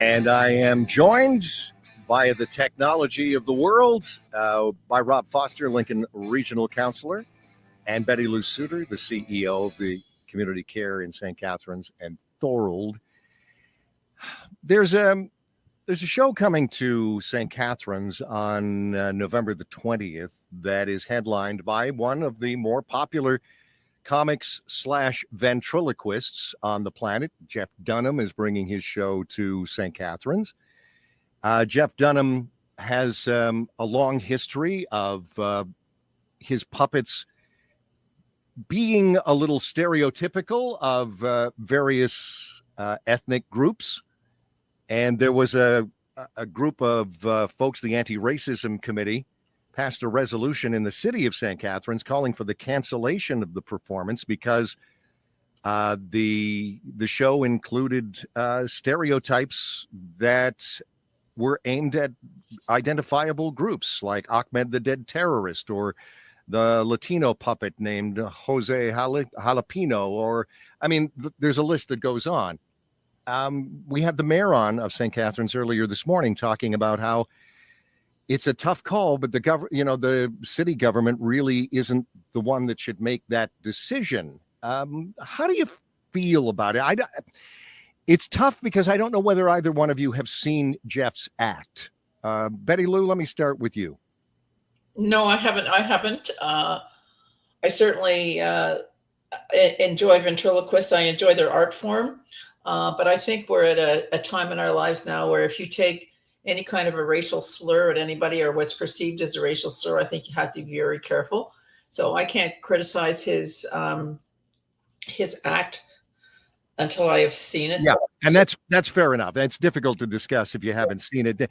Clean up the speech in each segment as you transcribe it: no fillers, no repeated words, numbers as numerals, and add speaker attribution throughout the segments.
Speaker 1: And I am joined via the technology of the world by Rob Foster, Lincoln Regional Councillor, and Betty Lou Suter, the CEO of the Community Care in St. Catharines and Thorold. There's a show coming to St. Catharines on November the 20th that is headlined by one of the more popular comics/ventriloquists on the planet. Jeff Dunham is bringing his show to St. Catharines. Jeff Dunham has a long history of his puppets being a little stereotypical of various ethnic groups. And there was a group of folks, the Anti-Racism Committee, passed a resolution in the city of St. Catharines calling for the cancellation of the performance because the show included stereotypes that were aimed at identifiable groups like Ahmed the Dead Terrorist or the Latino puppet named Jose Jalapeno, or there's a list that goes on. We had the mayor on of St. Catharines earlier this morning talking about how it's a tough call, but the city government really isn't the one that should make that decision. How do you feel about it? It's tough because I don't know whether either one of you have seen Jeff's act. Betty Lou, let me start with you.
Speaker 2: No, I haven't. I certainly enjoy ventriloquists. I enjoy their art form. But I think we're at a time in our lives now where if you take any kind of a racial slur at anybody or what's perceived as a racial slur, I think you have to be very careful. So I can't criticize his act until I have seen it.
Speaker 1: Yeah, and that's fair enough. It's difficult to discuss if you haven't seen it.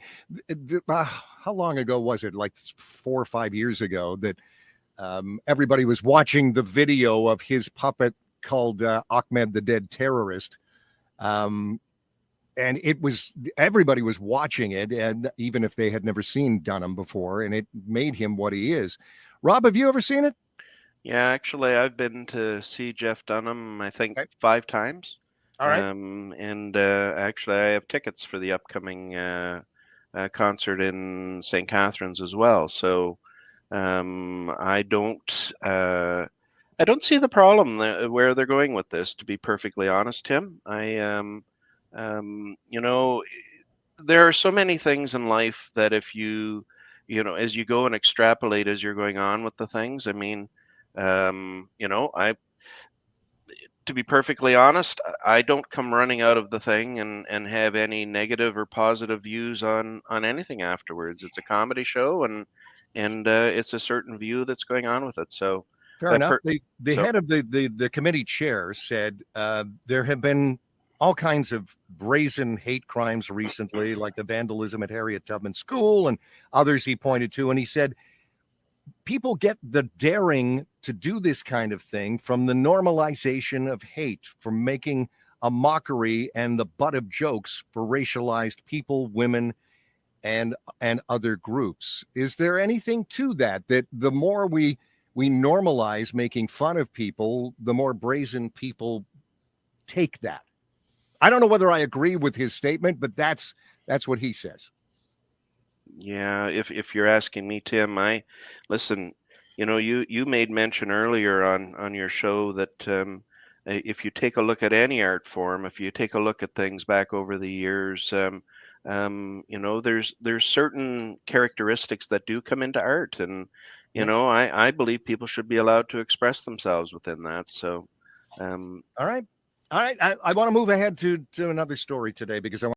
Speaker 1: How long ago was it? Like 4 or 5 years ago that everybody was watching the video of his puppet called Ahmed the Dead Terrorist. And everybody was watching it, and even if they had never seen Dunham before, and it made him what he is. Rob, have you ever seen it?
Speaker 3: Yeah, actually, I've been to see Jeff Dunham, I think, 5 times.
Speaker 1: All right.
Speaker 3: And actually, I have tickets for the upcoming concert in St. Catharines as well. So I don't see the problem where they're going with this, to be perfectly honest, Tim. There are so many things in life that if as you go and extrapolate as you're going on with the things, to be perfectly honest, I don't come running out of the thing and have any negative or positive views on anything afterwards. It's a comedy show, and it's a certain view that's going on with it. So
Speaker 1: fair enough. The head of the committee chair said there have been all kinds of brazen hate crimes recently, like the vandalism at Harriet Tubman School and others he pointed to. And he said, people get the daring to do this kind of thing from the normalization of hate, from making a mockery and the butt of jokes for racialized people, women, and other groups. Is there anything to that the more we normalize making fun of people, the more brazen people take that? I don't know whether I agree with his statement, but that's what he says.
Speaker 3: Yeah, if you're asking me, Tim, listen. You made mention earlier on your show that if you take a look at any art form, if you take a look at things back over the years, there's certain characteristics that do come into art, and I believe people should be allowed to express themselves within that. So,
Speaker 1: all right. I want to move ahead to another story today because I want